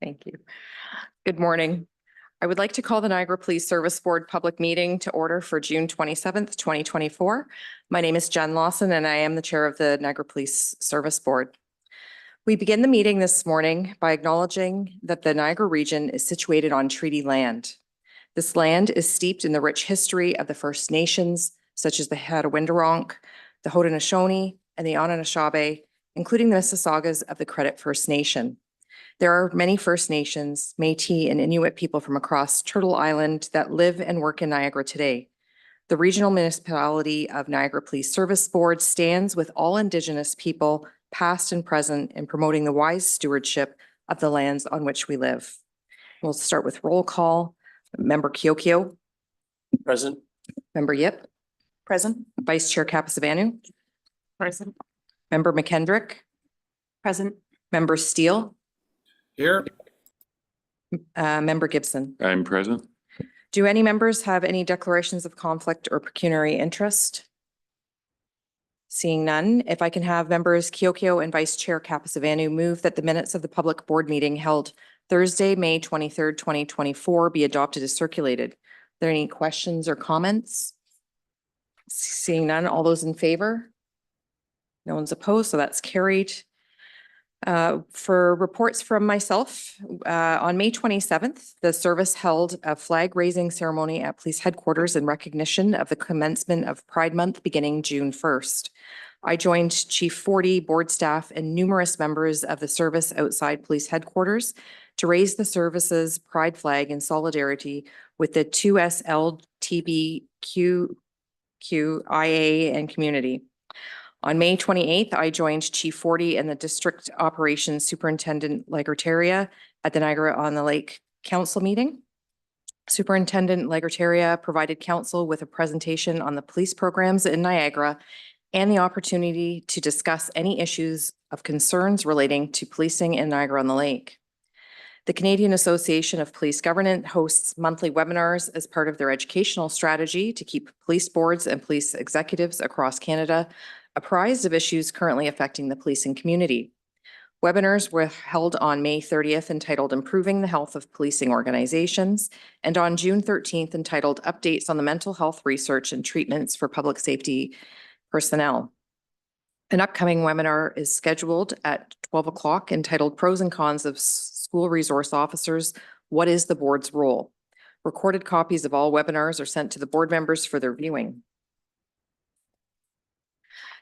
Thank you. Good morning. I would like to call the Niagara Police Service Board public meeting to order for June 27th, 2024. My name is Jen Lawson and I am the chair of the Niagara Police Service Board. We begin the meeting this morning by acknowledging that the Niagara region is situated on treaty land. This land is steeped in the rich history of the First Nations, such as the Hattawindaronk, the Haudenosaunee, and the Anishinaabe, including the Mississaugas of the Credit First Nation. There are many First Nations, Métis, and Inuit people from across Turtle Island that live and work in Niagara today. The Regional Municipality of Niagara Police Service Board stands with all Indigenous people, past and present, in promoting the wise stewardship of the lands on which we live. We'll start with roll call. Member Kiokio. Present. Member Yip. Present. Vice Chair Kapasavanu. Present. Member McKendrick. Present. Member Steele. Here. Member Gibson. I'm present. Do any members have any declarations of conflict or pecuniary interest? Seeing none, if I can have members Kiokio and Vice Chair Kapasavanu move that the minutes of the public board meeting held Thursday, May 23rd, 2024 be adopted as circulated. Are there any questions or comments? Seeing none, all those in favor? No one's opposed, so that's carried. For reports from myself, on May 27th, the service held a flag raising ceremony at police headquarters in recognition of the commencement of Pride Month beginning June 1st. I joined Chief 40, board staff, and numerous members of the service outside police headquarters to raise the service's pride flag in solidarity with the 2SLGBTQIA and community. On May 28th, I joined Chief 40 and the District Operations Superintendent Legertaria at the Niagara on the Lake Council meeting. Superintendent Legertaria provided council with a presentation on the police programs in Niagara and the opportunity to discuss any issues of concerns relating to policing in Niagara on the Lake. The Canadian Association of Police Governance hosts monthly webinars as part of their educational strategy to keep police boards and police executives across Canada apprised of issues currently affecting the policing community. Webinars were held on May 30th entitled Improving the Health of Policing Organizations and on June 13th entitled Updates on the Mental Health Research and Treatments for Public Safety Personnel. An upcoming webinar is scheduled at 12 o'clock entitled Pros and Cons of School Resource Officers, What is the Board's Role? Recorded copies of all webinars are sent to the board members for their viewing.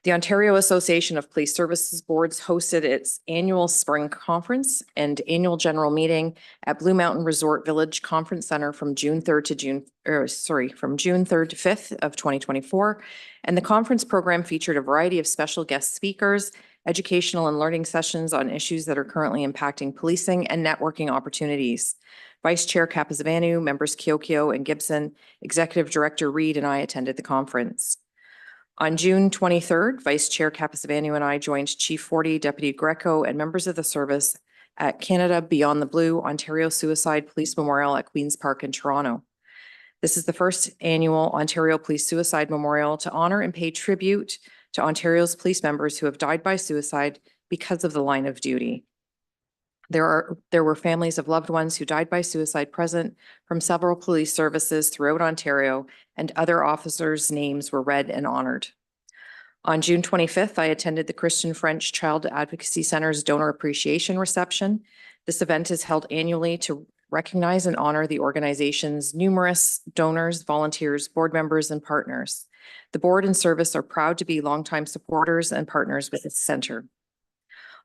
The Ontario Association of Police Services Boards hosted its annual spring conference and annual general meeting at Blue Mountain Resort Village Conference Center from June 3rd to June 5th of 2024. And the conference program featured a variety of special guest speakers, educational and learning sessions on issues that are currently impacting policing and networking opportunities. Vice Chair Kapasavanu, members Kiokio and Gibson, Executive Director Reed and I attended the conference. On June 23rd, Vice Chair Kapasavanu and I joined Chief 40, Deputy Greco, and members of the service at Canada Beyond the Blue Ontario Suicide Police Memorial at Queen's Park in Toronto. This is the first annual Ontario Police Suicide Memorial to honor and pay tribute to Ontario's police members who have died by suicide because of the line of duty. There were families of loved ones who died by suicide present from several police services throughout Ontario, and other officers' names were read and honored. On June 25th, I attended the Christian French Child Advocacy Center's Donor Appreciation Reception. This event is held annually to recognize and honor the organization's numerous donors, volunteers, board members, and partners. The board and service are proud to be longtime supporters and partners with this center.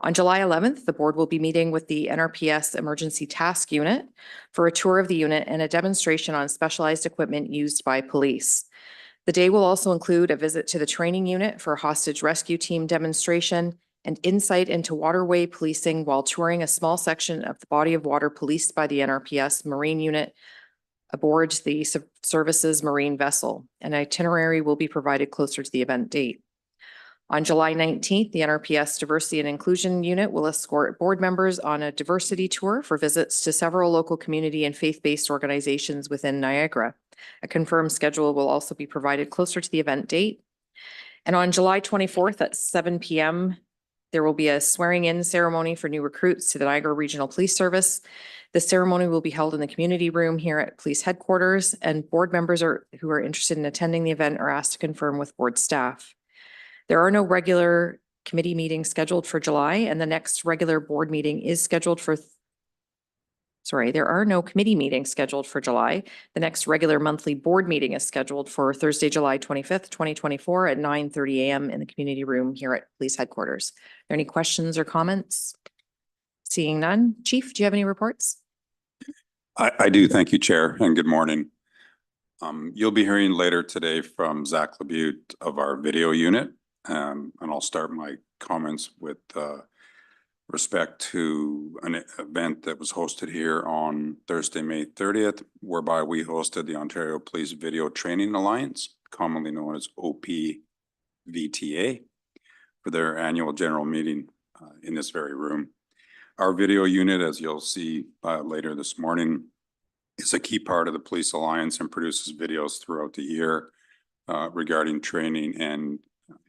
On July 11th, the board will be meeting with the NRPS Emergency Task Unit for a tour of the unit and a demonstration on specialized equipment used by police. The day will also include a visit to the training unit for a hostage rescue team demonstration and insight into waterway policing while touring a small section of the body of water policed by the NRPS Marine Unit aboard the service's marine vessel. An itinerary will be provided closer to the event date. On July 19th, the NRPS Diversity and Inclusion Unit will escort board members on a diversity tour for visits to several local community and faith-based organizations within Niagara. A confirmed schedule will also be provided closer to the event date. And on July 24th at 7 p.m., There will be a swearing-in ceremony for new recruits to the Niagara Regional Police Service. The ceremony will be held in the community room here at police headquarters, and board members who are interested in attending the event are asked to confirm with board staff. There are no regular committee meetings scheduled for July, and the next regular board meeting is scheduled for there are no committee meetings scheduled for July. The next regular monthly board meeting is scheduled for Thursday, July 25th, 2024 at 9:30 a.m. in the community room here at police headquarters. Are there any questions or comments? Seeing none. Chief, do you have any reports? I do. Thank you, Chair, and good morning. You'll be hearing later today from Zach Labute of our video unit. And I'll start my comments with respect to an event that was hosted here on Thursday, May 30th, whereby we hosted the Ontario Police Video Training Alliance, commonly known as OPVTA, for their annual general meeting in this very room. Our video unit, as you'll see later this morning, is a key part of the Police Alliance and produces videos throughout the year regarding training and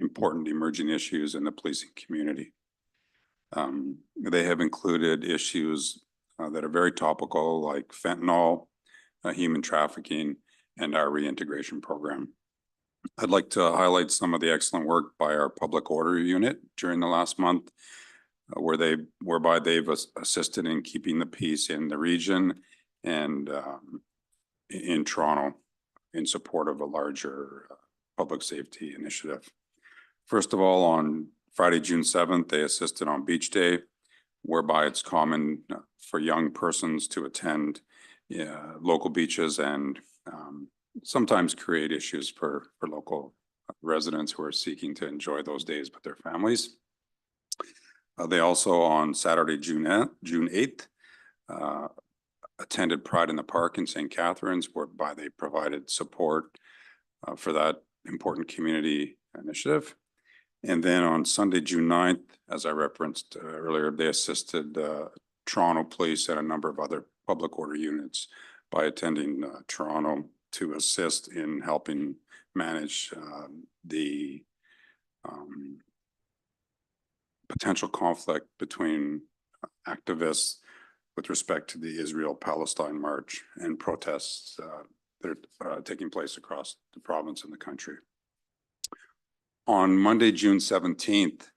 important emerging issues in the policing community. They have included issues that are very topical, like fentanyl, human trafficking, and our reintegration program. I'd like to highlight some of the excellent work by our public order unit during the last month, whereby they've assisted in keeping the peace in the region and in Toronto in support of a larger public safety initiative. First of all, on Friday, June 7th, they assisted on Beach Day, whereby it's common for young persons to attend local beaches and sometimes create issues for local residents who are seeking to enjoy those days with their families. They also, on Saturday, June 8th, attended Pride in the Park in St. Catharines, whereby they provided support for that important community initiative. And then on Sunday, June 9th, as I referenced earlier, they assisted Toronto Police and a number of other public order units by attending Toronto to assist in helping manage the potential conflict between activists with respect to the Israel-Palestine march and protests that are taking place across the province and the country. On Monday, June 17th,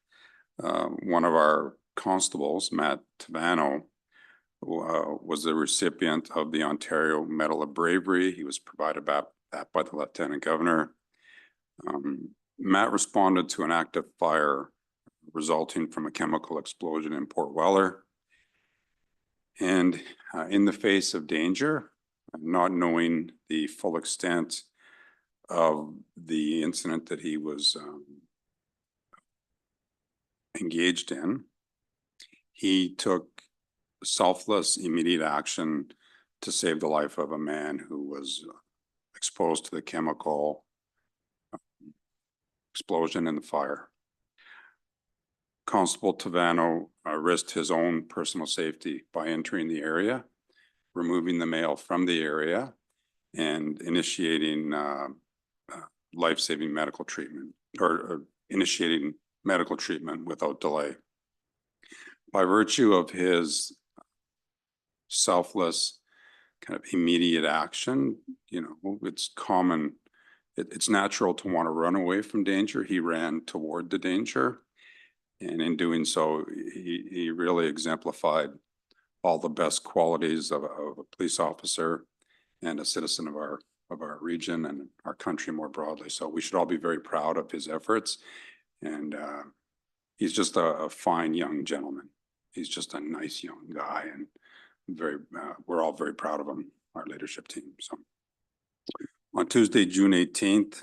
one of our constables, Matt Tavano, was the recipient of the Ontario Medal of Bravery. He was provided that by the Lieutenant Governor. Matt responded to an active fire resulting from a chemical explosion in Port Weller. And in the face of danger, not knowing the full extent of the incident that he was engaged in, he took selfless, immediate action to save the life of a man who was exposed to the chemical explosion in the fire. Constable Tavano risked his own personal safety by entering the area, removing the male from the area, and initiating life-saving medical treatment, or initiating medical treatment without delay. By virtue of his selfless kind of immediate action, it's common, it's natural to want to run away from danger. He ran toward the danger, and in doing so, he really exemplified all the best qualities of a police officer and a citizen of our region and our country more broadly. So we should all be very proud of his efforts. And he's just a fine young gentleman. He's just a nice young guy, and we're all very proud of him, our leadership team. So on Tuesday, June 18th,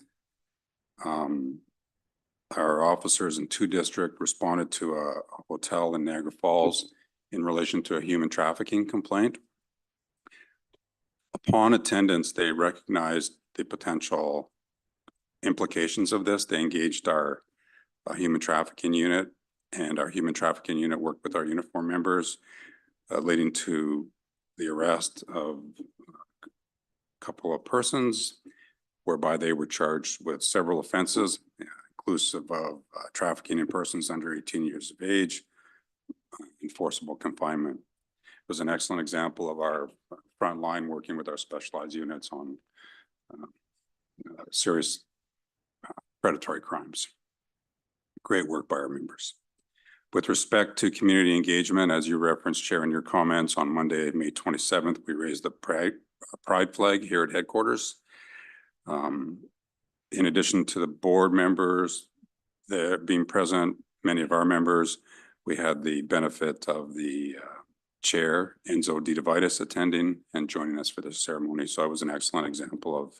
our officers in 2 districts responded to a hotel in Niagara Falls in relation to a human trafficking complaint. Upon attendance, they recognized the potential implications of this. They engaged our human trafficking unit, and our human trafficking unit worked with our uniform members, leading to the arrest of a couple of persons, whereby they were charged with several offenses, inclusive of trafficking in persons under 18 years of age, enforceable confinement. It was an excellent example of our front line working with our specialized units on serious predatory crimes. Great work by our members. With respect to community engagement, as you referenced, Chair, in your comments, on Monday, May 27th, we raised the pride flag here at headquarters. In addition to the board members there being present, many of our members, we had the benefit of the chair, Enzo DiDevitis, attending and joining us for this ceremony. So it was an excellent example of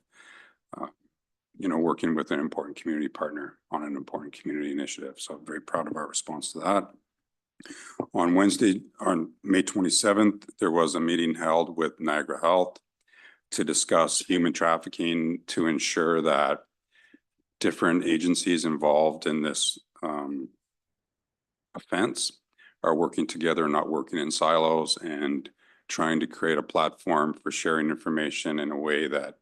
working with an important community partner on an important community initiative. So I'm very proud of our response to that. On Wednesday, on May 27th, there was a meeting held with Niagara Health to discuss human trafficking, to ensure that different agencies involved in this offense are working together, not working in silos, and trying to create a platform for sharing information in a way that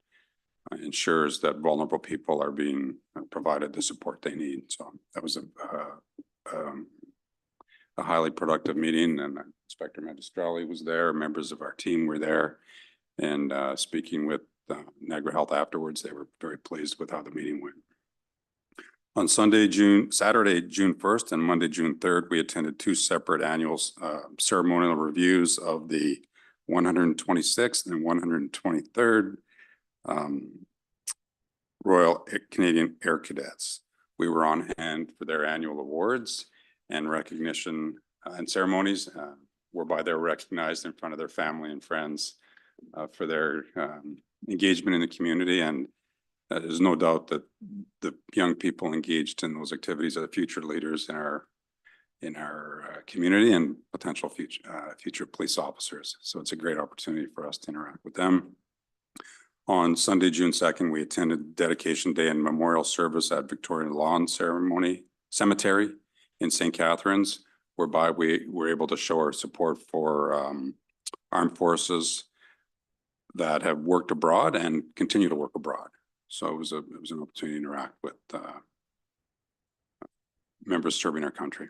ensures that vulnerable people are being provided the support they need. So that was a highly productive meeting, and Inspector Magistrali was there, members of our team were there, and speaking with Niagara Health afterwards, they were very pleased with how the meeting went. On Saturday, June 1st and Monday, June 3rd, we attended two separate annual ceremonial reviews of the 126th and 123rd Royal Canadian Air Cadets. We were on hand for their annual awards and recognition and ceremonies, whereby they're recognized in front of their family and friends for their engagement in the community. And there's no doubt that the young people engaged in those activities are the future leaders in our community and potential future police officers. So it's a great opportunity for us to interact with them. On Sunday, June 2nd, we attended Dedication Day and Memorial Service at Victorian Lawn Cemetery in St. Catharines, whereby we were able to show our support for armed forces that have worked abroad and continue to work abroad. So it was an opportunity to interact with members serving our country.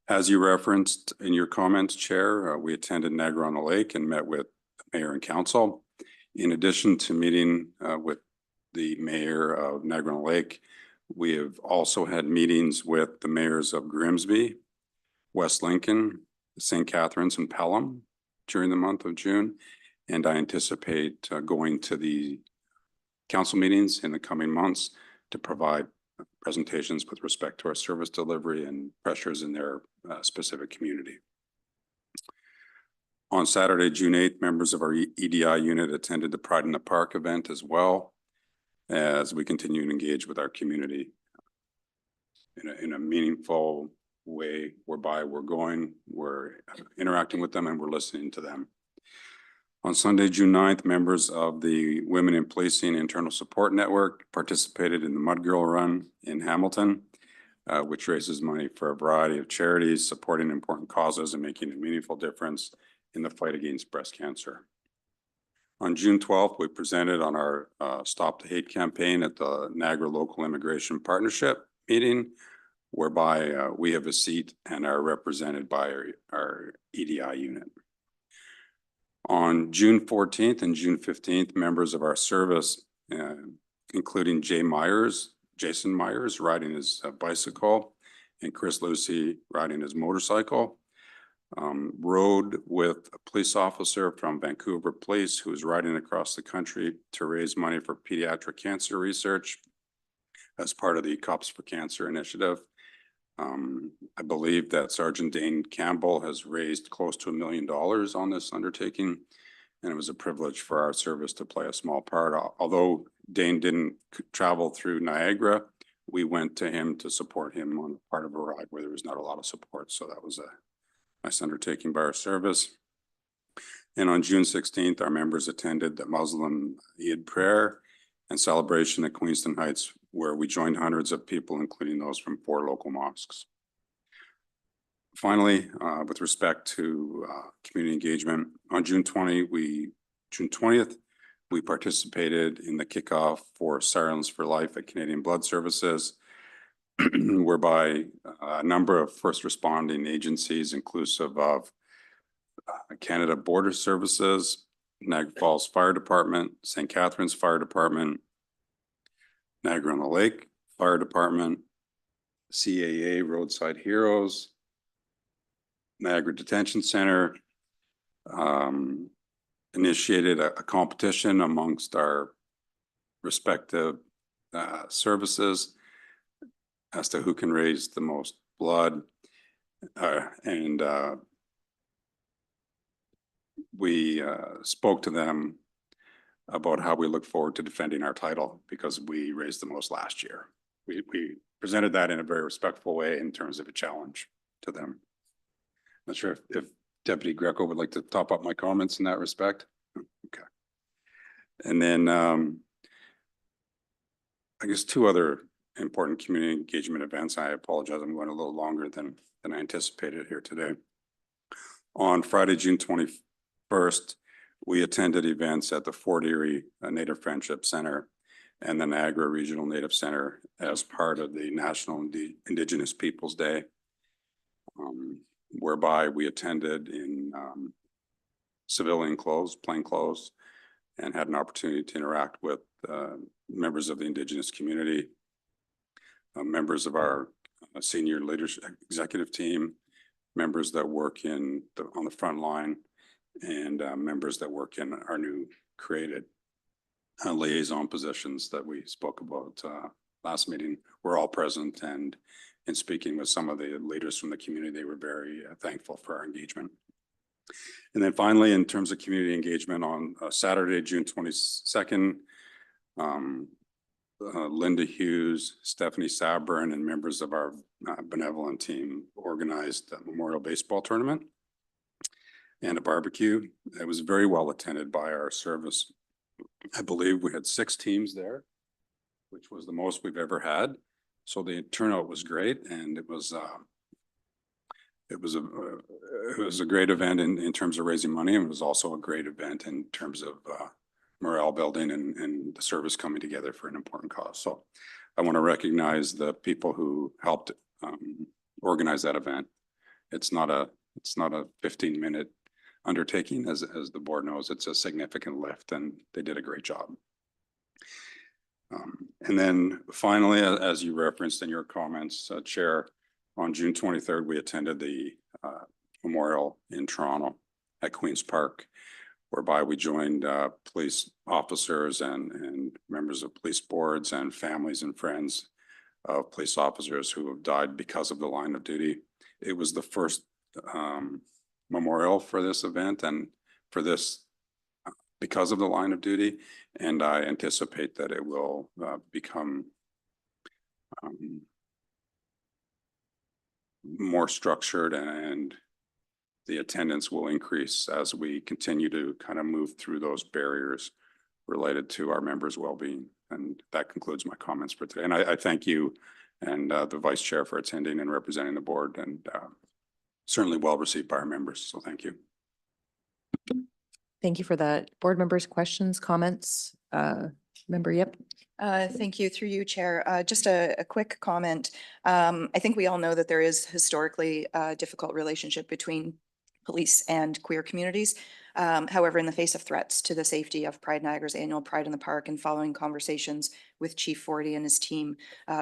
As you referenced in your comments, Chair, we attended Niagara-on-the-Lake and met with the Mayor and Council. In addition to meeting with the Mayor of Niagara-on-the-Lake, we have also had meetings with the mayors of Grimsby, West Lincoln, St. Catharines, and Pelham during the month of June. And I anticipate going to the council meetings in the coming months to provide presentations with respect to our service delivery and pressures in their specific community. On Saturday, June 8th, members of our EDI unit attended the Pride in the Park event as well, as we continue to engage with our community in a meaningful way, whereby we're interacting with them and we're listening to them. On Sunday, June 9th, members of the Women in Policing Internal Support Network participated in the Mud Girl Run in Hamilton, which raises money for a variety of charities, supporting important causes and making a meaningful difference in the fight against breast cancer. On June 12th, we presented on our Stop the Hate campaign at the Niagara Local Immigration Partnership meeting, whereby we have a seat and are represented by our EDI unit. On June 14th and June 15th, members of our service, including Jason Myers riding his bicycle, and Chris Lucy riding his motorcycle, rode with a police officer from Vancouver Police who was riding across the country to raise money for pediatric cancer research as part of the Cops for Cancer initiative. I believe that Sergeant Dane Campbell has raised close to $1 million on this undertaking, and it was a privilege for our service to play a small part. Although Dane didn't travel through Niagara, we went to him to support him on part of a ride where there was not a lot of support. So that was a nice undertaking by our service. And on June 16th, our members attended the Muslim Eid prayer and celebration at Queenston Heights, where we joined hundreds of people, including those from 4 local mosques. Finally, with respect to community engagement, on June 20th, We participated in the kickoff for Sirens for Life at Canadian Blood Services, whereby a number of first responding agencies, inclusive of Canada Border Services, Niagara Falls Fire Department, St. Catharines Fire Department, Niagara on the Lake Fire Department, CAA Roadside Heroes, Niagara Detention Center, initiated a competition amongst our respective services as to who can raise the most blood. And we spoke to them about how we look forward to defending our title because we raised the most last year. We presented that in a very respectful way in terms of a challenge to them. Not sure if Deputy Greco would like to top up my comments in that respect. Okay. And then I guess two other important community engagement events. I apologize, I'm going a little longer than I anticipated here today. On Friday, June 21st, we attended events at the Fort Erie Native Friendship Center and the Niagara Regional Native Center as part of the National Indigenous Peoples Day, whereby we attended in civilian clothes, plain clothes, and had an opportunity to interact with members of the Indigenous community, members of our senior leadership executive team, members that work on the front line, and members that work in our new created liaison positions that we spoke about last meeting. Were all present, and in speaking with some of the leaders from the community, they were very thankful for our engagement. And then finally, in terms of community engagement, on Saturday, June 22nd, Linda Hughes, Stephanie Sabburn, and members of our benevolent team organized a Memorial Baseball tournament and a barbecue. It was very well attended by our service. I believe we had 6 teams there, which was the most we've ever had. So the turnout was great, and it was a great event in terms of raising money, and it was also a great event in terms of morale building and the service coming together for an important cause. So I want to recognize the people who helped organize that event. It's not a 15-minute undertaking, as the board knows. It's a significant lift, and they did a great job. And then finally, as you referenced in your comments, Chair, on June 23rd, we attended the memorial in Toronto at Queen's Park, whereby we joined police officers and members of police boards and families and friends of police officers who have died because of the line of duty. It was the first memorial for this event and for this because of the line of duty, and I anticipate that it will become more structured, and the attendance will increase as we continue to kind of move through those barriers related to our members' well-being. And that concludes my comments for today. And I thank you and the Vice Chair for attending and representing the board, and certainly well received by our members. So thank you. Thank you for that. Board members, questions, comments? Member Yip. Thank you. Through you, Chair. Just a quick comment. I think we all know that there is historically a difficult relationship between police and queer communities. However, in the face of threats to the safety of Pride Niagara's annual Pride in the Park and following conversations with Chief Forty and his team,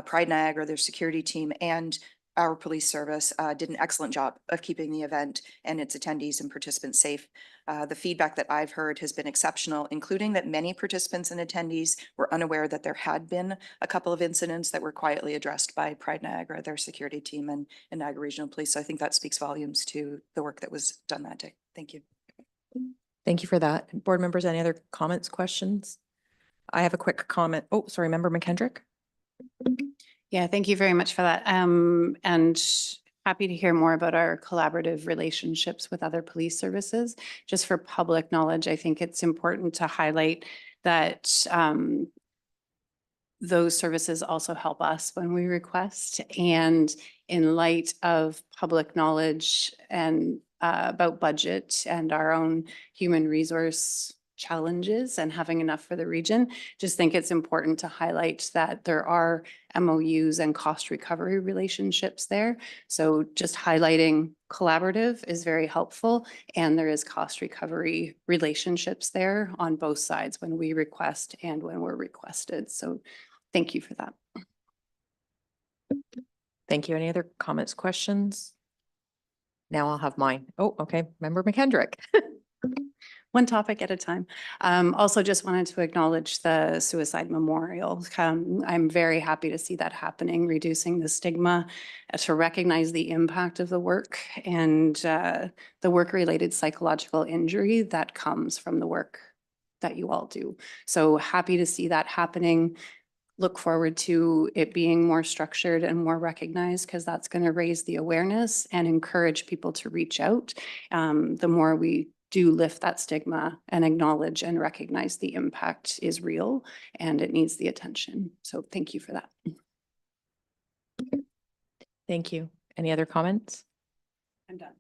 Pride Niagara, their security team, and our police service did an excellent job of keeping the event and its attendees and participants safe. The feedback that I've heard has been exceptional, including that many participants and attendees were unaware that there had been a couple of incidents that were quietly addressed by Pride Niagara, their security team, and Niagara Regional Police. So I think that speaks volumes to the work that was done that day. Thank you. Thank you for that. Board members, any other comments, questions? I have a quick comment. Oh, sorry, Member McKendrick. Yeah, thank you very much for that. And happy to hear more about our collaborative relationships with other police services. Just for public knowledge, I think it's important to highlight that those services also help us when we request. And in light of public knowledge and about budget and our own human resource challenges and having enough for the region. Just think it's important to highlight that there are MOUs and cost recovery relationships there. So just highlighting collaborative is very helpful, and there is cost recovery relationships there on both sides when we request and when we're requested. So thank you for that. Thank you. Any other comments, questions? Now I'll have mine. Oh, okay. Member McKendrick. One topic at a time. Also just wanted to acknowledge the suicide memorial. I'm very happy to see that happening, reducing the stigma, to recognize the impact of the work and the work-related psychological injury that comes from the work that you all do. So happy to see that happening. Look forward to it being more structured and more recognized, because that's going to raise the awareness and encourage people to reach out. The more we do lift that stigma and acknowledge and recognize the impact is real and it needs the attention. So thank you for that. Thank you. Any other comments? I'm done.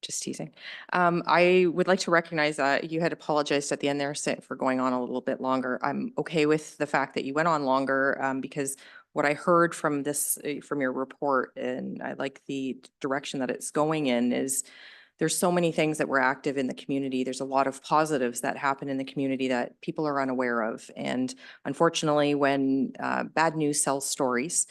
Just teasing. I would like to recognize that you had apologized at the end there for going on a little bit longer. I'm okay with the fact that you went on longer because what I heard from this, from your report, and I like the direction that it's going in, is there's so many things that we're active in the community. There's a lot of positives that happen in the community that people are unaware of. And unfortunately, when bad news sells stories,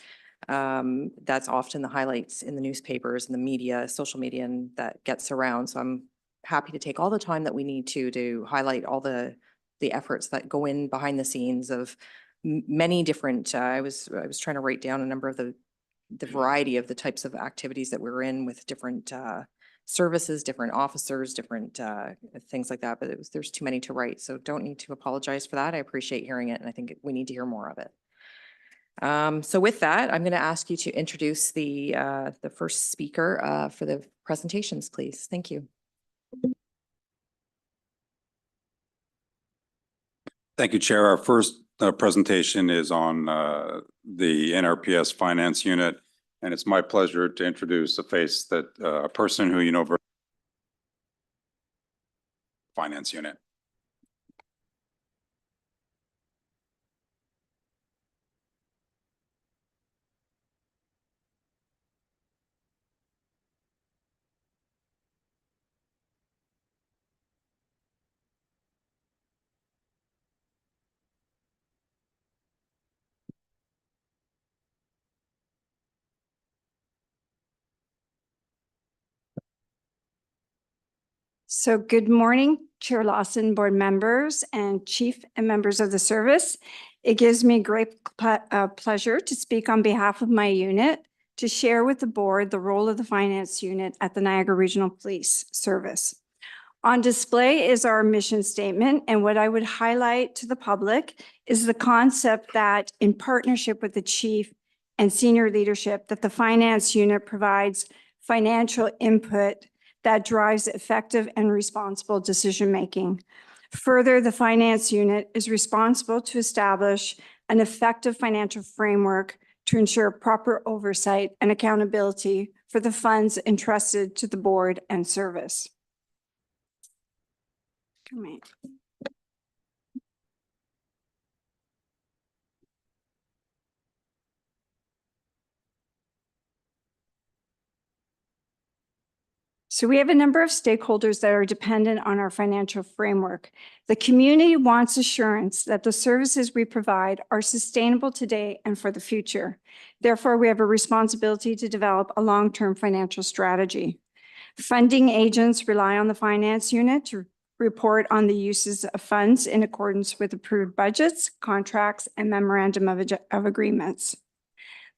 that's often the highlights in the newspapers and the media, social media, and that gets around. So I'm happy to take all the time that we need to highlight all the efforts that go in behind the scenes of many different, I was trying to write down a number of the variety of the types of activities that we're in with different services, different officers, different things like that, but there's too many to write. So don't need to apologize for that. I appreciate hearing it, and I think we need to hear more of it. So with that, I'm going to ask you to introduce the first speaker for the presentations, please. Thank you. Thank you, Chair. Our first presentation is on the NRPS Finance Unit, and it's my pleasure to introduce a person who you know very Finance Unit. So good morning, Chair Lawson, board members, and chief and members of the service. It gives me great pleasure to speak on behalf of my unit to share with the board the role of the finance unit at the Niagara Regional Police Service. On display is our mission statement, and what I would highlight to the public is the concept that in partnership with the chief and senior leadership, that the finance unit provides financial input that drives effective and responsible decision-making. Further, the finance unit is responsible to establish an effective financial framework to ensure proper oversight and accountability for the funds entrusted to the board and service. Come on. So we have a number of stakeholders that are dependent on our financial framework. The community wants assurance that the services we provide are sustainable today and for the future. Therefore, we have a responsibility to develop a long-term financial strategy. Funding agents rely on the finance unit to report on the uses of funds in accordance with approved budgets, contracts, and memorandum of agreements.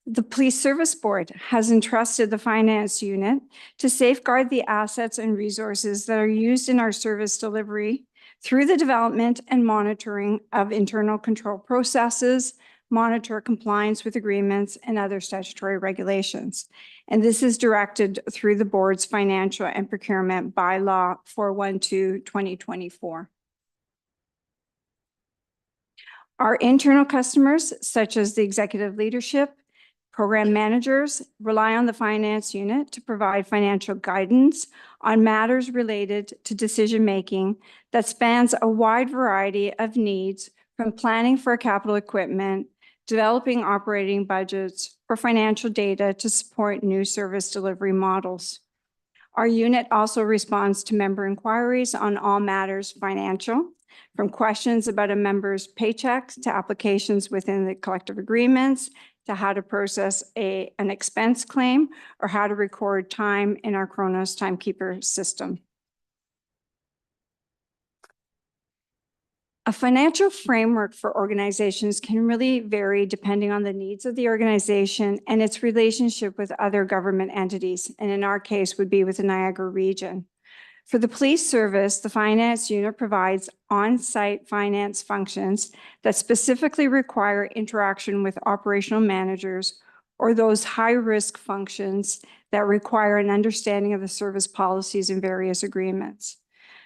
The Police Service Board has entrusted the finance unit to safeguard the assets and resources that are used in our service delivery through the development and monitoring of internal control processes, monitor compliance with agreements and other statutory regulations. And this is directed through the board's financial and procurement bylaw 412/2024. Our internal customers, such as the executive leadership, Program managers rely on the finance unit to provide financial guidance on matters related to decision-making that spans a wide variety of needs, from planning for capital equipment, developing operating budgets, or financial data to support new service delivery models. Our unit also responds to member inquiries on all matters financial, from questions about a member's paychecks to applications within the collective agreements, to how to process an expense claim, or how to record time in our Kronos timekeeper system. A financial framework for organizations can really vary depending on the needs of the organization and its relationship with other government entities, and in our case would be with the Niagara region. For the police service, the finance unit provides on-site finance functions that specifically require interaction with operational managers or those high-risk functions that require an understanding of the service policies and various agreements.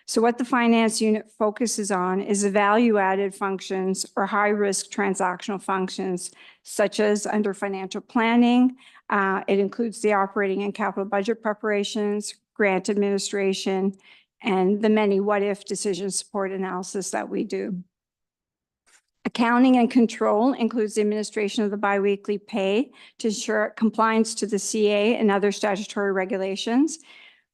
So what the finance unit focuses on is the value-added functions or high-risk transactional functions, such as under financial planning. It includes the operating and capital budget preparations, grant administration, and the many what-if decision support analysis that we do. Accounting and control includes the administration of the biweekly pay to ensure compliance to the CA and other statutory regulations,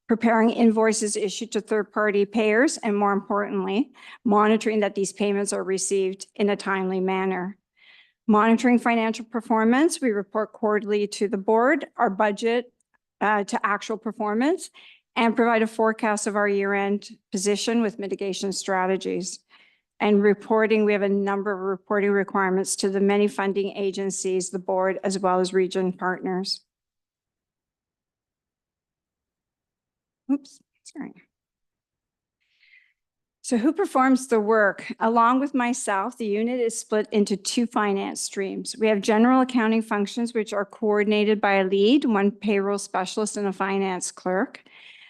preparing invoices issued to third-party payers, and more importantly, monitoring that these payments are received in a timely manner. Monitoring financial performance, we report quarterly to the board, our budget to actual performance, and provide a forecast of our year-end position with mitigation strategies. And reporting, we have a number of reporting requirements to the many funding agencies, the board, as well as region partners. Oops, sorry. So who performs the work? Along with myself, the unit is split into two finance streams. We have general accounting functions, which are coordinated by a lead, one payroll specialist, and a finance clerk.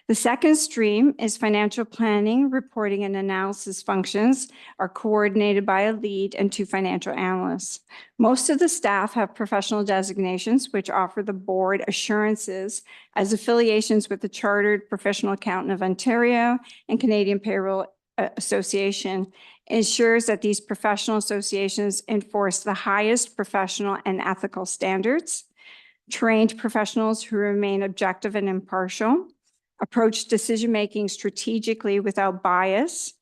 The second stream is financial planning, reporting, and analysis functions are coordinated by a lead and two financial analysts. Most of the staff have professional designations, which offer the board assurances as affiliations with the Chartered Professional Accountant of Ontario and Canadian Payroll Association. Ensures that these professional associations enforce the highest professional and ethical standards, trained professionals who remain objective and impartial, approach decision-making strategically without bias,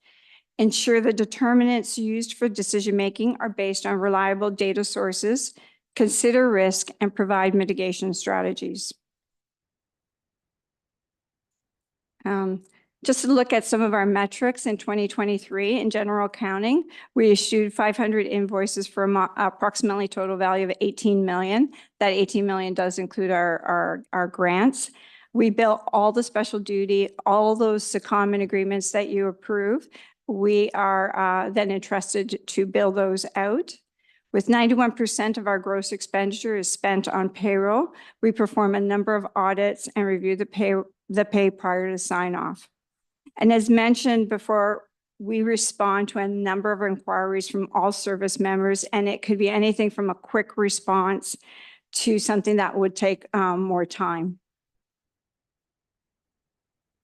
ensure the determinants used for decision-making are based on reliable data sources, consider risk, and provide mitigation strategies. Just to look at some of our metrics in 2023, in general accounting, we issued 500 invoices for approximately total value of 18 million. That 18 million does include our grants. We bill all the special duty, all those secondment agreements that you approve. We are then entrusted to bill those out. With 91% of our gross expenditure is spent on payroll, we perform a number of audits and review the pay prior to sign off. And as mentioned before, we respond to a number of inquiries from all service members, and it could be anything from a quick response to something that would take more time.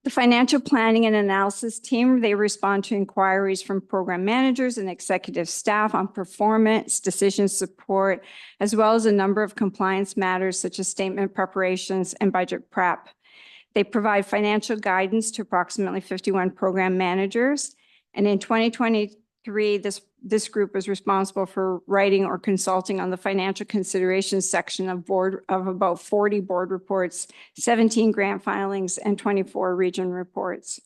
The financial planning and analysis team, they respond to inquiries from program managers and executive staff on performance, decision support, as well as a number of compliance matters such as statement preparations and budget prep. They provide financial guidance to approximately 51 program managers. And in 2023, this group was responsible for writing or consulting on the financial considerations section of about 40 board reports, 17 grant filings, and 24 region reports.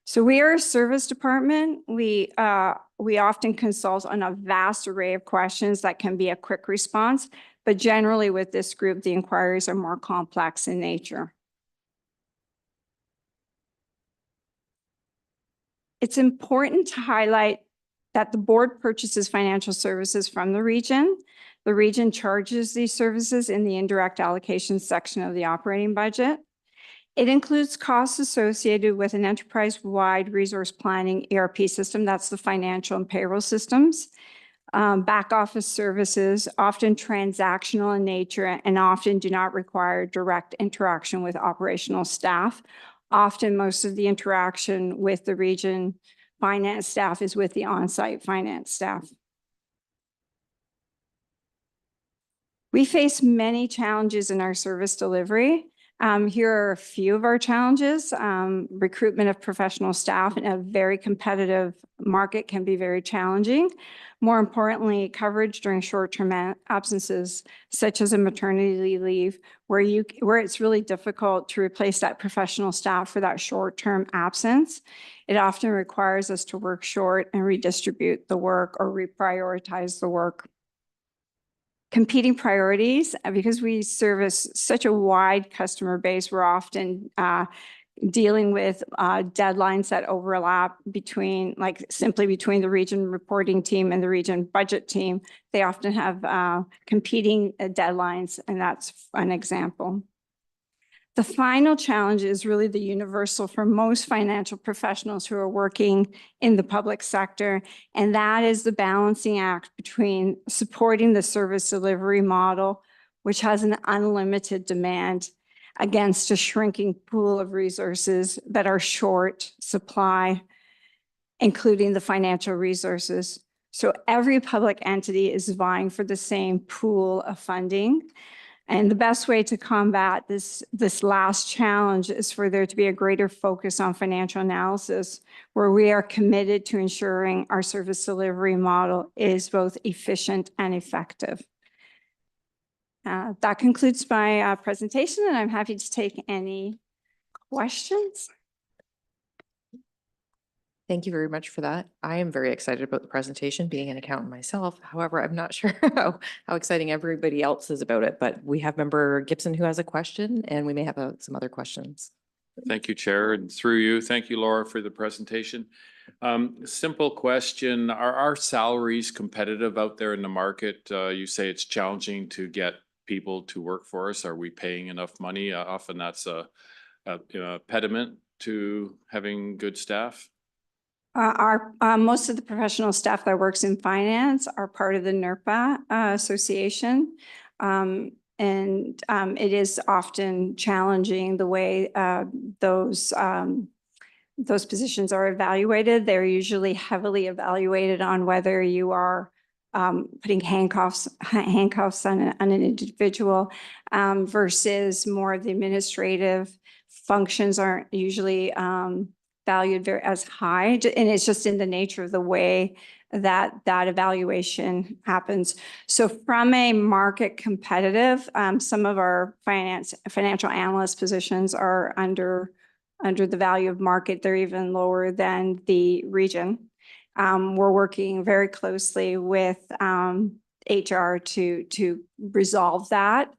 So we are a service department. We often consult on a vast array of questions that can be a quick response, but generally with this group, the inquiries are more complex in nature. It's important to highlight that the board purchases financial services from the region. The region charges these services in the indirect allocation section of the operating budget. It includes costs associated with an enterprise-wide resource planning ERP system. That's the financial and payroll systems. back office services, often transactional in nature and often do not require direct interaction with operational staff. Often, most of the interaction with the region finance staff is with the on-site finance staff. We face many challenges in our service delivery. Here are a few of our challenges. Recruitment of professional staff in a very competitive market can be very challenging. More importantly, coverage during short-term absences, such as a maternity leave, where it's really difficult to replace that professional staff for that short-term absence. It often requires us to work short and redistribute the work or reprioritize the work. Competing priorities, because we service such a wide customer base, we're often dealing with deadlines that overlap between the region reporting team and the region budget team. They often have competing deadlines, and that's an example. The final challenge is really the universal for most financial professionals who are working in the public sector, and that is the balancing act between supporting the service delivery model, which has an unlimited demand, against a shrinking pool of resources that are short supply, including the financial resources. So every public entity is vying for the same pool of funding. And the best way to combat this last challenge is for there to be a greater focus on financial analysis, where we are committed to ensuring our service delivery model is both efficient and effective. That concludes my presentation, and I'm happy to take any questions. Thank you very much for that. I am very excited about the presentation, being an accountant myself. However, I'm not sure how exciting everybody else is about it, but we have Member Gibson who has a question, and we may have some other questions. Thank you, Chair, and through you, thank you, Laura, for the presentation. Simple question, are our salaries competitive out there in the market? You say it's challenging to get people to work for us. Are we paying enough money? Often that's a pediment to having good staff. Most of the professional staff that works in finance are part of the NERPA association. It is often challenging the way those positions are evaluated. They're usually heavily evaluated on whether you are putting handcuffs on an individual versus more of the administrative functions aren't usually valued as high, and it's just in the nature of the way that evaluation happens. So from a market competitive, some of our financial analyst positions are under the value of market. They're even lower than the region. We're working very closely with HR to resolve that,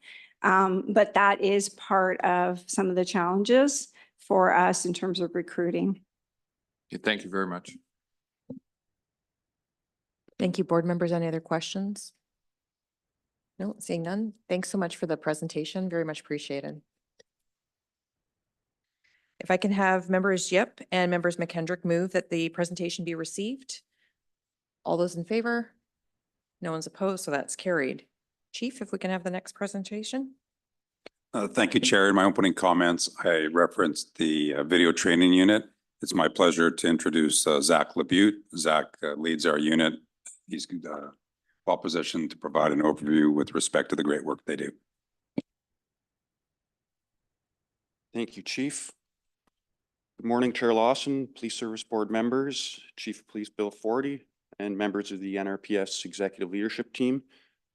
but that is part of some of the challenges for us in terms of recruiting. Okay, thank you very much. Thank you, board members. Any other questions? No, seeing none. Thanks so much for the presentation. Very much appreciated. If I can have members Yip and members McKendrick move that the presentation be received. All those in favor? No one's opposed, so that's carried. Chief, if we can have the next presentation. Thank you, Chair. In my opening comments, I referenced the video training unit. It's my pleasure to introduce Zach Labute. Zach leads our unit. He's well positioned to provide an overview with respect to the great work they do. Thank you, Chief. Good morning, Chair Lawson, Police Service Board members, Chief of Police Bill Forty, and members of the NRPS Executive Leadership Team.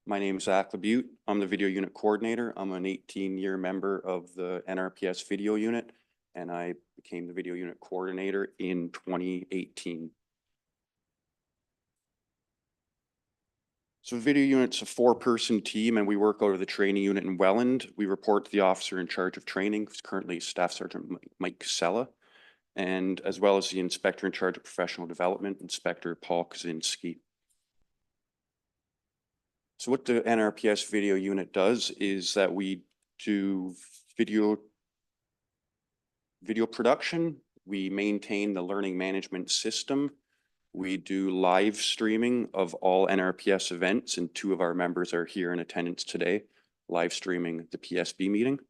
My name is Zach Labute. I'm the Video Unit Coordinator. I'm an 18-year member of the NRPS Video Unit, and I became the Video Unit Coordinator in 2018. So the Video Unit's a 4-person team, and we work out of the training unit in Welland. We report to the officer in charge of training, who's currently Staff Sergeant Mike Casella, and as well as the inspector in charge of professional development, Inspector Paul Kaczynski. So what the NRPS Video Unit does is that we do video production. We maintain the learning management system. We do live streaming of all NRPS events, and 2 of our members are here in attendance today, live streaming the PSB meeting.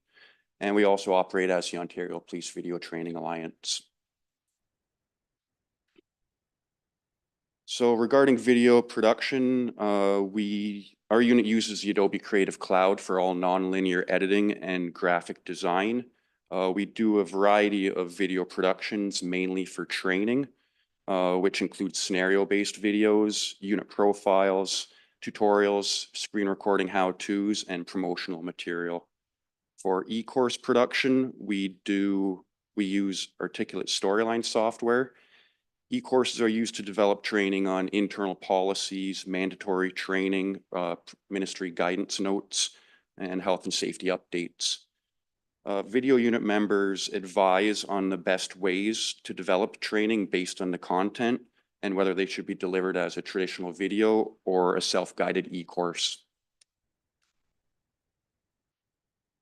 And we also operate as the Ontario Police Video Training Alliance. So regarding video production, our unit uses the Adobe Creative Cloud for all nonlinear editing and graphic design. We do a variety of video productions, mainly for training, which includes scenario-based videos, unit profiles, tutorials, screen recording how-tos, and promotional material. For e-course production, we use Articulate Storyline software. E-courses are used to develop training on internal policies, mandatory training, ministry guidance notes, and health and safety updates. Video unit members advise on the best ways to develop training based on the content and whether they should be delivered as a traditional video or a self-guided e-course.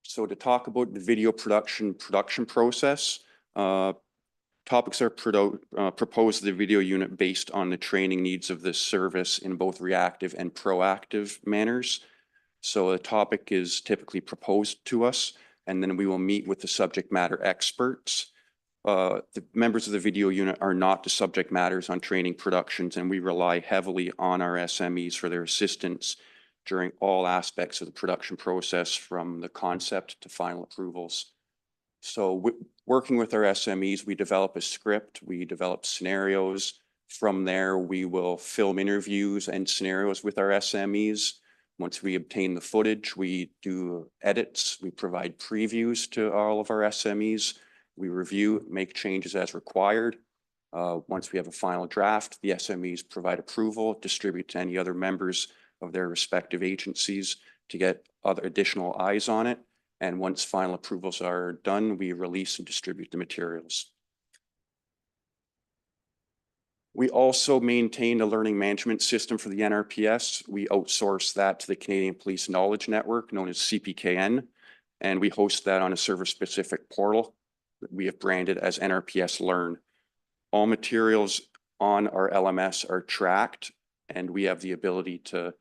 So to talk about the video production process, topics are proposed to the video unit based on the training needs of the service in both reactive and proactive manners. So a topic is typically proposed to us, and then we will meet with the subject matter experts. The members of the video unit are not the subject matters on training productions, and we rely heavily on our SMEs for their assistance during all aspects of the production process, from the concept to final approvals. So working with our SMEs, we develop a script, we develop scenarios. From there, we will film interviews and scenarios with our SMEs. Once we obtain the footage, we do edits, we provide previews to all of our SMEs. We review, make changes as required. Once we have a final draft, the SMEs provide approval, distribute to any other members of their respective agencies to get other additional eyes on it. And once final approvals are done, we release and distribute the materials. We also maintain a learning management system for the NRPS. We outsource that to the Canadian Police Knowledge Network, known as CPKN, and we host that on a service-specific portal that we have branded as NRPS Learn. All materials on our LMS are tracked, and we have the ability to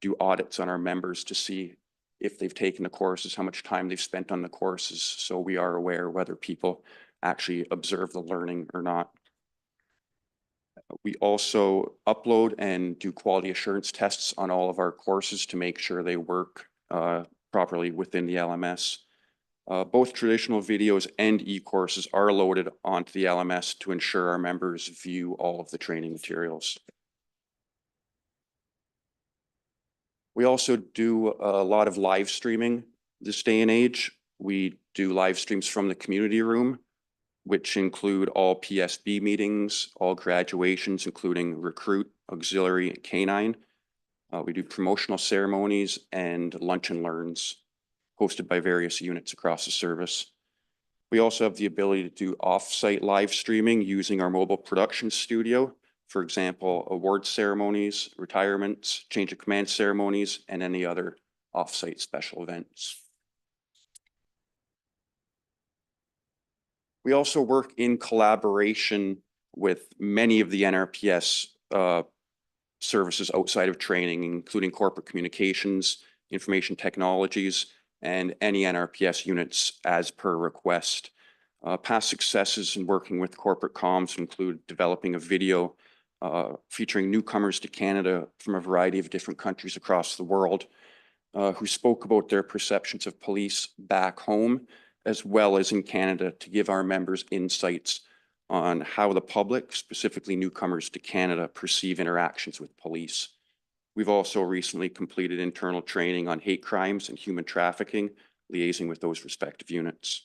do audits on our members to see if they've taken the courses, how much time they've spent on the courses, so we are aware whether people actually observe the learning or not. We also upload and do quality assurance tests on all of our courses to make sure they work properly within the LMS. Both traditional videos and e-courses are loaded onto the LMS to ensure our members view all of the training materials. We also do a lot of live streaming this day and age. We do live streams from the community room, which include all PSB meetings, all graduations, including recruit, auxiliary, and canine. We do promotional ceremonies and lunch and learns hosted by various units across the service. We also have the ability to do off-site live streaming using our mobile production studio. For example, award ceremonies, retirements, change of command ceremonies, and any other off-site special events. We also work in collaboration with many of the NRPS services outside of training, including corporate communications, information technologies, and any NRPS units as per request. Past successes in working with corporate comms include developing a video featuring newcomers to Canada from a variety of different countries across the world who spoke about their perceptions of police back home as well as in Canada, to give our members insights on how the public, specifically newcomers to Canada, perceive interactions with police. We've also recently completed internal training on hate crimes and human trafficking, liaising with those respective units.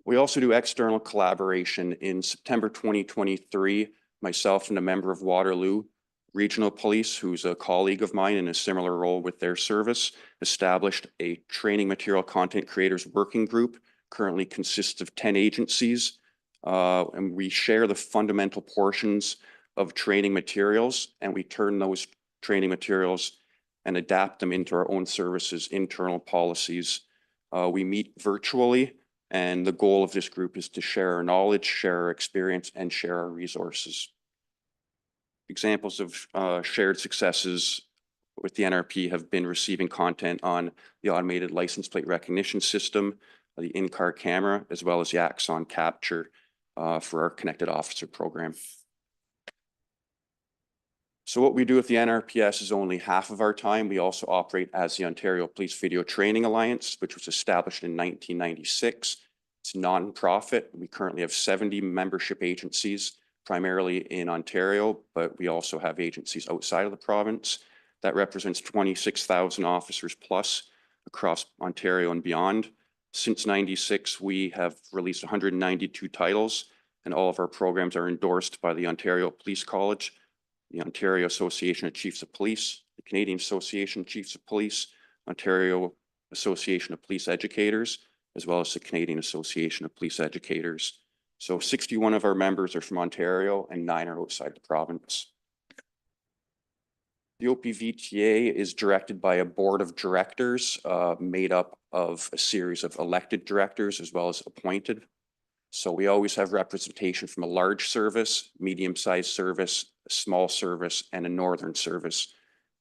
We also do external collaboration. In September 2023, myself and a member of Waterloo Regional Police, who's a colleague of mine in a similar role with their service, established a training material content creators working group, currently consists of 10 agencies, and we share the fundamental portions of training materials, and we turn those training materials and adapt them into our own services' internal policies. We meet virtually And the goal of this group is to share our knowledge, share our experience, and share our resources. Examples of shared successes with the NRP have been receiving content on the automated license plate recognition system, the in-car camera, as well as the Axon capture for our connected officer program. So what we do with the NRPS is only half of our time. We also operate as the Ontario Police Video Training Alliance, which was established in 1996. It's non-profit. We currently have 70 membership agencies, primarily in Ontario, but we also have agencies outside of the province. That represents 26,000 officers plus across Ontario and beyond. Since 96, we have released 192 titles, and all of our programs are endorsed by the Ontario Police College, the Ontario Association of Chiefs of Police, the Canadian Association of Chiefs of Police, Ontario Association of Police Educators, as well as the Canadian Association of Police Educators. So 61 of our members are from Ontario and 9 are outside the province. The OPVTA is directed by a board of directors made up of a series of elected directors as well as appointed. So we always have representation from a large service, medium-sized service, a small service, and a northern service,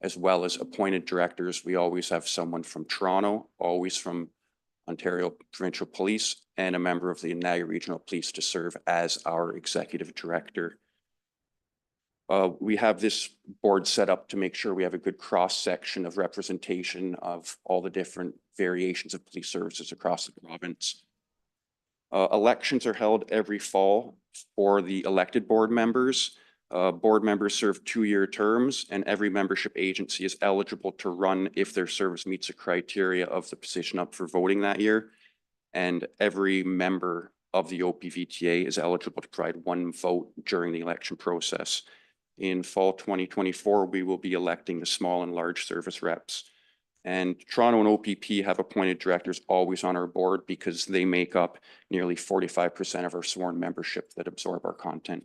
as well as appointed directors. We always have someone from Toronto, always from Ontario Provincial Police, and a member of the Niagara Regional Police to serve as our executive director. We have this board set up to make sure we have a good cross-section of representation of all the different variations of police services across the province. Elections are held every fall for the elected board members. Board members serve 2-year terms, and every membership agency is eligible to run if their service meets the criteria of the position up for voting that year. And every member of the OPVTA is eligible to provide 1 vote during the election process. In fall 2024, we will be electing the small and large service reps. And Toronto and OPP have appointed directors always on our board because they make up nearly 45% of our sworn membership that absorb our content.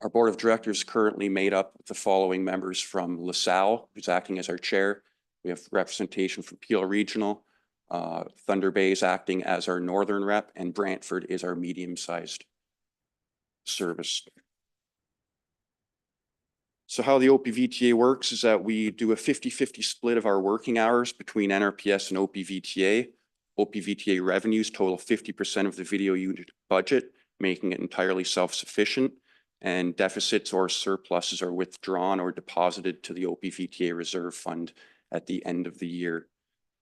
Our board of directors is currently made up of the following members from LaSalle, who's acting as our chair. We have representation from Peel Regional, Thunder Bay is acting as our northern rep, and Brantford is our medium-sized service. So how the OPVTA works is that we do a 50-50 split of our working hours between NRPS and OPVTA. OPVTA revenues total 50% of the video unit budget, making it entirely self-sufficient, and deficits or surpluses are withdrawn or deposited to the OPVTA reserve fund at the end of the year.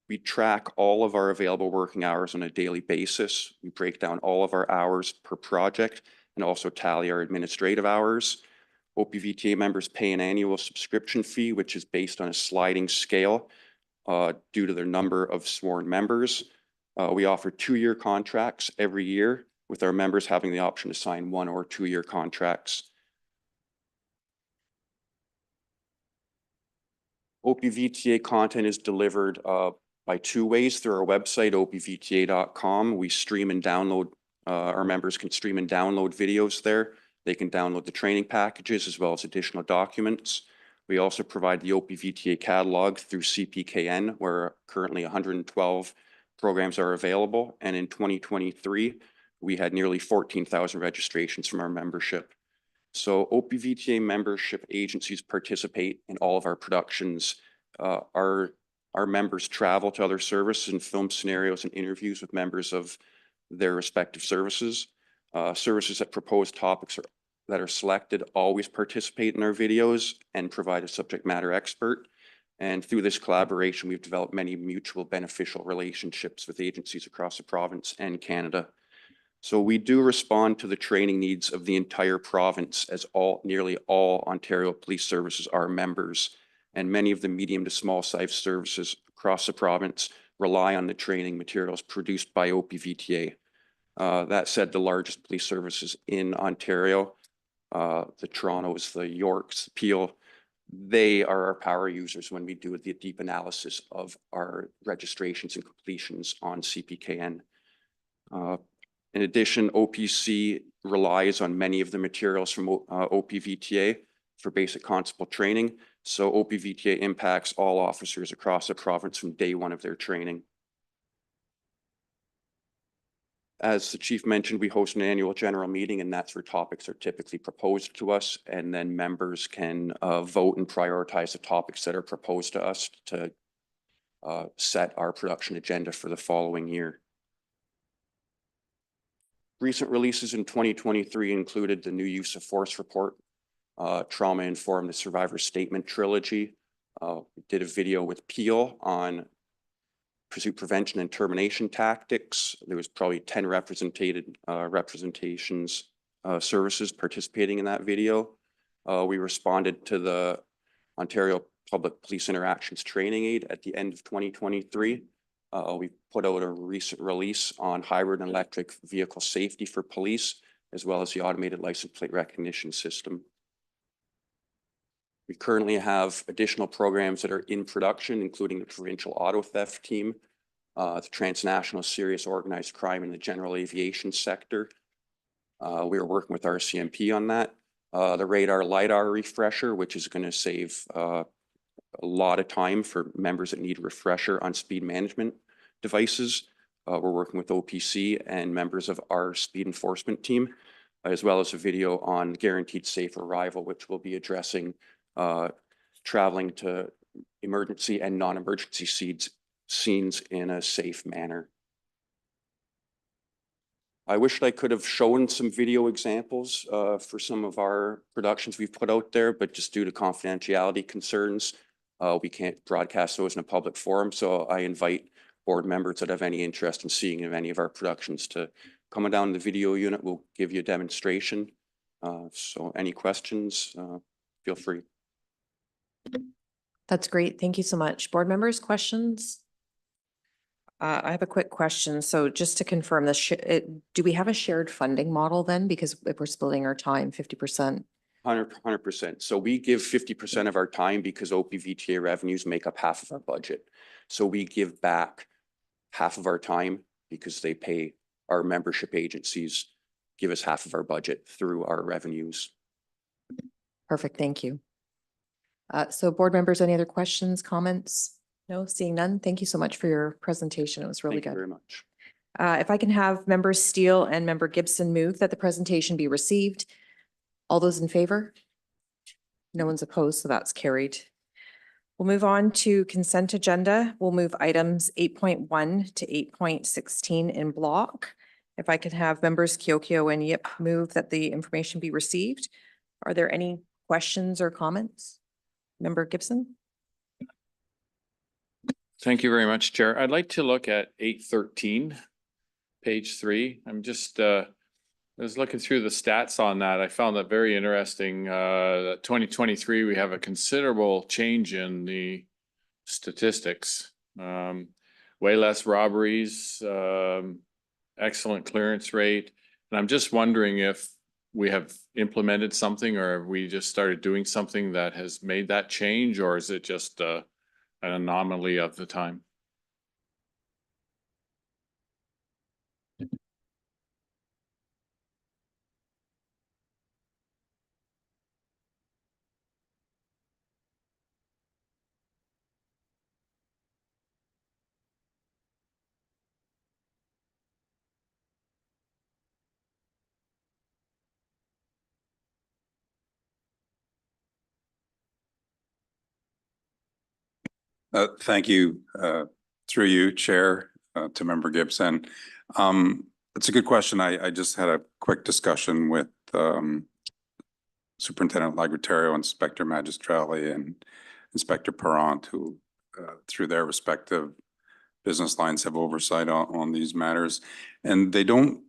We track all of our available working hours on a daily basis. We break down all of our hours per project and also tally our administrative hours. OPVTA members pay an annual subscription fee, which is based on a sliding scale due to their number of sworn members. We offer 2-year contracts every year, with our members having the option to sign 1- or 2-year contracts. OPVTA content is delivered by 2 ways: through our website, opvta.com. We stream and download, our members can stream and download videos there. They can download the training packages as well as additional documents. We also provide the OPVTA catalog through CPKN, where currently 112 programs are available. And in 2023, we had nearly 14,000 registrations from our membership. So OPVTA membership agencies participate in all of our productions. Our members travel to other services and film scenarios and interviews with members of their respective services. Services that propose topics that are selected always participate in our videos and provide a subject matter expert. And through this collaboration, we've developed many mutual beneficial relationships with agencies across the province and Canada. So we do respond to the training needs of the entire province, as nearly all Ontario Police Services are members, and many of the medium to small size services across the province rely on the training materials produced by OPVTA. That said, the largest police services in Ontario, the Torontos, the Yorks, Peel, they are our power users when we do the deep analysis of our registrations and completions on CPKN. In addition, OPC relies on many of the materials from OPVTA for basic constable training. So OPVTA impacts all officers across the province from day 1 of their training. As the chief mentioned, we host an annual general meeting, and that's where topics are typically proposed to us. And then members can vote and prioritize the topics that are proposed to us to set our production agenda for the following year. Recent releases in 2023 included the new use of force report, trauma informed, the survivor statement trilogy. We did a video with Peel on pursuit prevention and termination tactics. There was probably 10 representations services participating in that video. We responded to the Ontario Public Police Interactions Training Aid at the end of 2023. We put out a recent release on hybrid and electric vehicle safety for police, as well as the automated license plate recognition system. We currently have additional programs that are in production, including the provincial auto theft team, the transnational serious organized crime in the general aviation sector. We are working with RCMP on that. The radar LiDAR refresher, which is going to save a lot of time for members that need a refresher on speed management devices. We're working with OPC and members of our speed enforcement team, as well as a video on guaranteed safe arrival, which will be addressing traveling to emergency and non-emergency scenes in a safe manner. I wish I could have shown some video examples for some of our productions we've put out there, but just due to confidentiality concerns, we can't broadcast those in a public forum. So I invite board members that have any interest in seeing any of our productions to come down to the video unit. We'll give you a demonstration. So any questions, feel free. That's great. Thank you so much. Board members, questions? I have a quick question. So just to confirm this, do we have a shared funding model then? Because if we're splitting our time 50%. 100%. So we give 50% of our time because OPVTA revenues make up half of our budget. So we give back half of our time because they pay our membership agencies, give us half of our budget through our revenues. Perfect. Thank you. So board members, any other questions, comments? No, seeing none. Thank you so much for your presentation. It was really Thank you good. very much. If I can have members Steele and member Gibson move that the presentation be received. All those in favor? No one's opposed, so that's carried. We'll move on to consent agenda. We'll move items 8.1 to 8.16 in block. If I could have members Kiokio and Yip move that the information be received. Are there any questions or comments? Member Gibson? Thank you very much, Chair. I'd like to look at 813, page 3. I'm just, I was looking through the stats on that. I found that very interesting. 2023, we have a considerable change in the statistics. Way less robberies, excellent clearance rate. And I'm just wondering if we have implemented something or have we just started doing something that has made that change, or is it just an anomaly of the time? Thank you, through you, Chair, to Member Gibson. It's a good question. I just had a quick discussion with Superintendent Lagratario, Inspector Magistrelli, and Inspector Parent, who through their respective business lines have oversight on these matters. And they don't,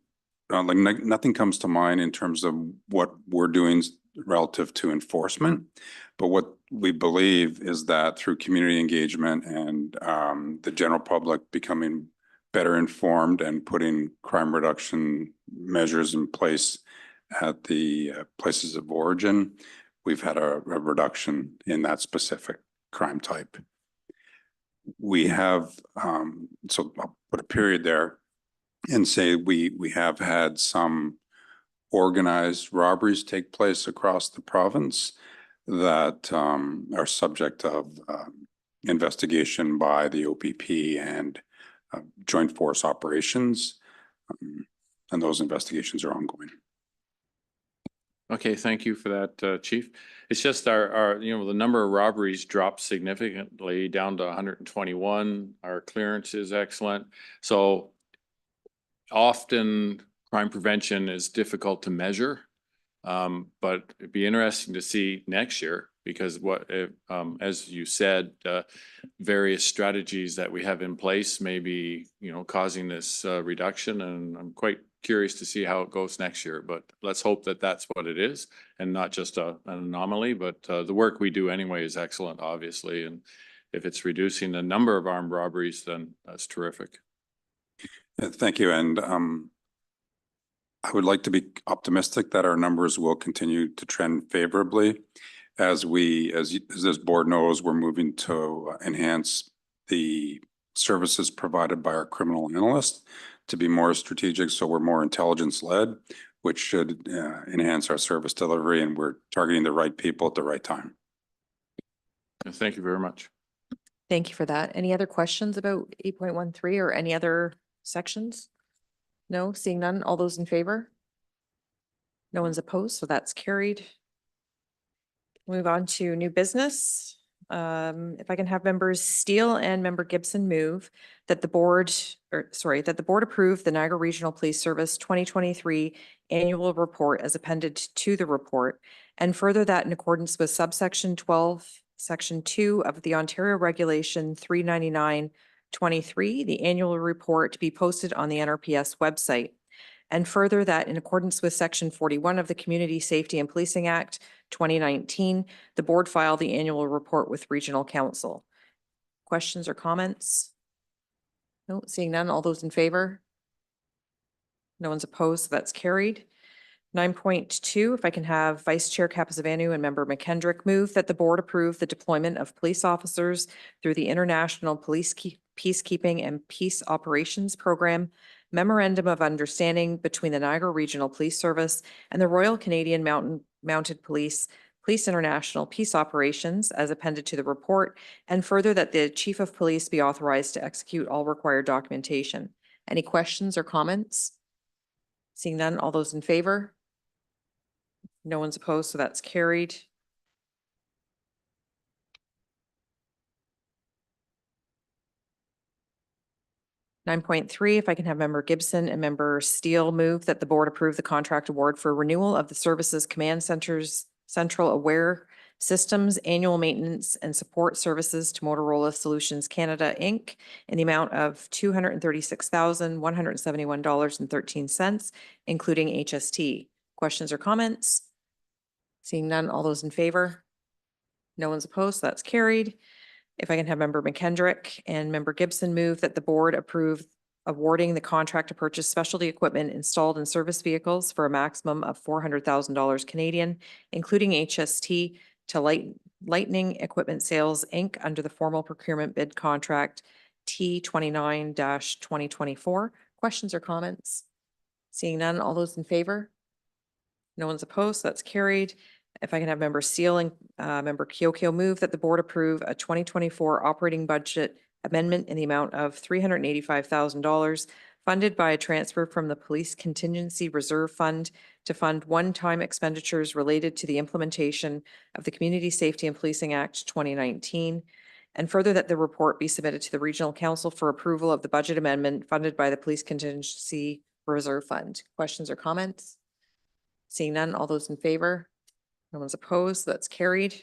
nothing comes to mind in terms of what we're doing relative to enforcement. But what we believe is that through community engagement and the general public becoming better informed and putting crime reduction measures in place at the places of origin, we've had a reduction in that specific crime type. We have, so I'll put a period there and say we have had some organized robberies take place across the province that are subject of investigation by the OPP and joint force operations. and those investigations are ongoing. Okay, thank you for that, Chief. It's just the number of robberies dropped significantly down to 121. Our clearance is excellent. So often crime prevention is difficult to measure. But it'd be interesting to see next year because as you said, various strategies that we have in place may be, causing this reduction, and I'm quite curious to see how it goes next year. But let's hope that that's what it is and not just an anomaly. But the work we do anyway is excellent, obviously, and if it's reducing the number of armed robberies, then that's terrific. Thank you. And I would like to be optimistic that our numbers will continue to trend favorably as this board knows, we're moving to enhance the services provided by our criminal analyst to be more strategic. So we're more intelligence led, which should enhance our service delivery, and we're targeting the right people at the right time. Thank you very much. Thank you for that. Any other questions about 8.13 or any other sections? No, seeing none. All those in favor? No one's opposed, so that's carried. Move on to new business. If I can have members Steele and member Gibson move that the board approve the Niagara Regional Police Service 2023 annual report as appended to the report, and further that in accordance with subsection 12, section 2 of the Ontario Regulation 399/23, the annual report to be posted on the NRPS website. And further that in accordance with section 41 of the Community Safety and Policing Act 2019, the board file the annual report with Regional Council. Questions or comments? No, seeing none. All those in favor? No one's opposed, so that's carried. 9.2, if I can have Vice Chair Capizavanu and Member McKendrick move that the board approve the deployment of police officers through the International Police Peacekeeping and Peace Operations Program Memorandum of Understanding between the Niagara Regional Police Service and the Royal Canadian Mounted Police International Peace Operations as appended to the report, and further that the Chief of Police be authorized to execute all required documentation. Any questions or comments? Seeing none, all those in favor? No one's opposed, so that's carried. (9.3) if I can have member Gibson and member Steele move that the board approve the contract award for renewal of the Services Command Center's Central Aware Systems Annual Maintenance and Support Services to Motorola Solutions Canada, Inc. in the amount of $236,171.13, including HST. Questions or comments? Seeing none, all those in favor? No one's opposed, so that's carried. If I can have member McKendrick and member Gibson move that the board approve awarding the contract to purchase specialty equipment installed in service vehicles for a maximum of $400,000 Canadian, including HST, to Lightning Equipment Sales, Inc. under the formal procurement bid contract T29-2024. Questions or comments? Seeing none, all those in favor? No one's opposed, so that's carried. If I can have member Steele and member Kyokyo move that the board approve a 2024 operating budget amendment in the amount of $385,000 funded by a transfer from the Police Contingency Reserve Fund to fund one-time expenditures related to the implementation of the Community Safety and Policing Act 2019. And further that the report be submitted to the Regional Council for approval of the budget amendment funded by the Police Contingency Reserve Fund. Questions or comments? Seeing none, all those in favor? No one's opposed, so that's carried.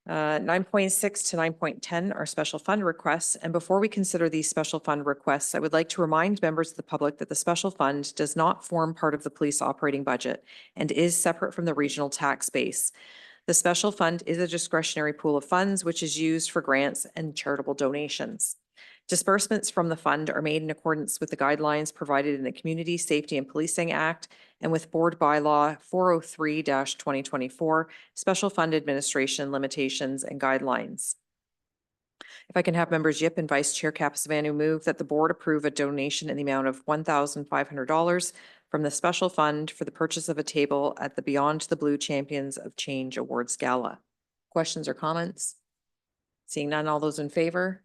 9.6 to 9.10 are special fund requests. And before we consider these special fund requests, I would like to remind members of the public that the special fund does not form part of the police operating budget and is separate from the regional tax base. The special fund is a discretionary pool of funds which is used for grants and charitable donations. Disbursements from the fund are made in accordance with the guidelines provided in the Community Safety and Policing Act and with Board Bylaw 403-2024, Special Fund Administration Limitations and Guidelines. If I can have members Yip and Vice Chair Capizavanu move that the board approve a donation in the amount of $1,500 from the special fund for the purchase of a table at the Beyond the Blue Champions of Change Awards Gala. Questions or comments? Seeing none, all those in favor?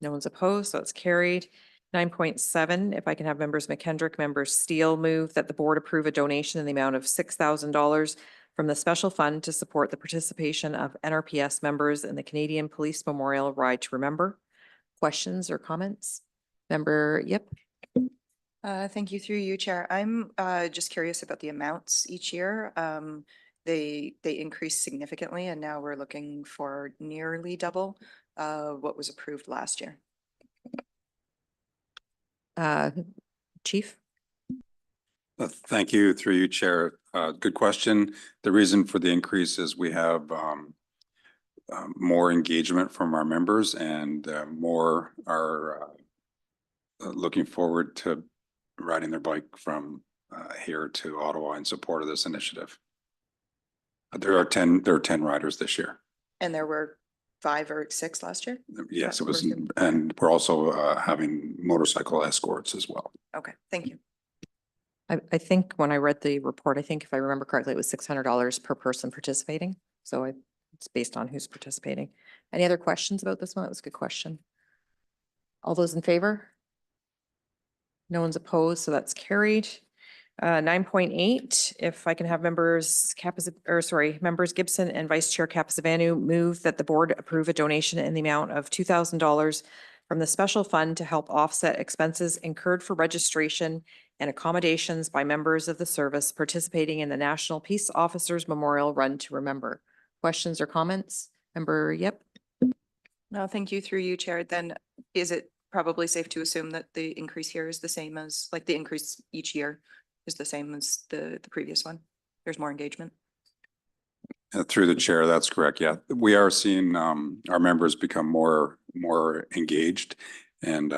No one's opposed, so it's carried. 9.7, if I can have members McKendrick, members Steele move that the board approve a donation in the amount of $6,000 from the special fund to support the participation of NRPS members in the Canadian Police Memorial Ride to Remember. Questions or comments? Member Yip? Thank you through you, Chair. I'm just curious about the amounts each year. They increase significantly and now we're looking for nearly double what was approved last year. Chief? Thank you, through you, Chair. Good question. The reason for the increase is we have more engagement from our members and more are looking forward to riding their bike from here to Ottawa in support of this initiative. There are 10 riders this year. And there were 5 or 6 last year? Yes, it was, That's perfect. and we're also having motorcycle escorts as well. Okay, thank you. I think when I read the report, I think if I remember correctly, it was $600 per person participating. So it's based on who's participating. Any other questions about this one? That was a good question. All those in favor? No one's opposed, so that's carried. 9.8, if I can have members members Gibson and Vice Chair Capizavanu move that the board approve a donation in the amount of $2,000 from the special fund to help offset expenses incurred for registration and accommodations by members of the service participating in the National Peace Officers Memorial Run to Remember. Questions or comments? Member Yep? No, thank you through you, Chair. Then is it probably safe to assume that the increase here is the same as, like the increase each year is the same as the previous one? There's more engagement? Through the chair, that's correct. Yeah, we are seeing our members become more engaged. And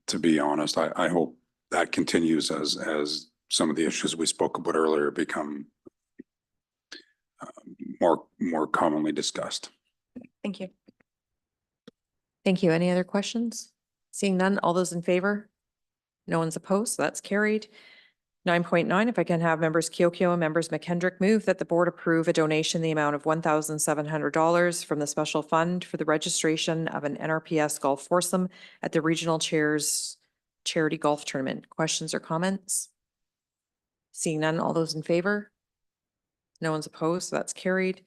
to be honest, I hope that continues as some of the issues we spoke about earlier become more commonly discussed. Thank you. Thank you. Any other questions? Seeing none, all those in favor? No one's opposed, so that's carried. 9.9, if I can have members Kiokio and members McKendrick move that the board approve a donation in the amount of $1,700 from the special fund for the registration of an NRPS golf foursome at the regional chairs charity golf tournament. Questions or comments? Seeing none, all those in favor? No one's opposed, so that's carried.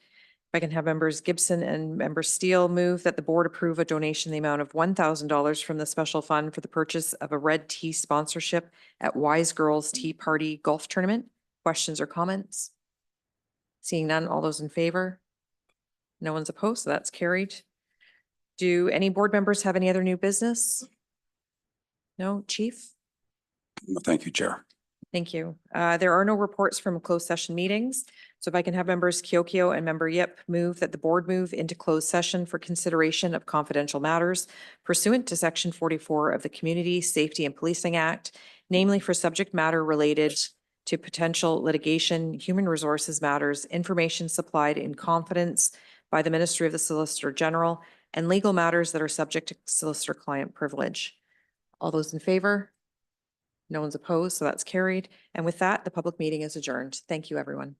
If I can have members Gibson and member Steele move that the board approve a donation in the amount of $1,000 from the special fund for the purchase of a red tea sponsorship at Wise Girls Tea Party Golf Tournament. Questions or comments? Seeing none, all those in favor? No one's opposed, so that's carried. Do any board members have any other new business? No, Chief? Thank you, Chair. Thank you. There are no reports from closed session meetings. So if I can have members Kiokio and member Yip move that the board move into closed session for consideration of confidential matters pursuant to section 44 of the Community Safety and Policing Act, namely for subject matter related to potential litigation, human resources matters, information supplied in confidence by the Ministry of the Solicitor General, and legal matters that are subject to solicitor-client privilege. All those in favor? No one's opposed, so that's carried. And with that, the public meeting is adjourned. Thank you, everyone.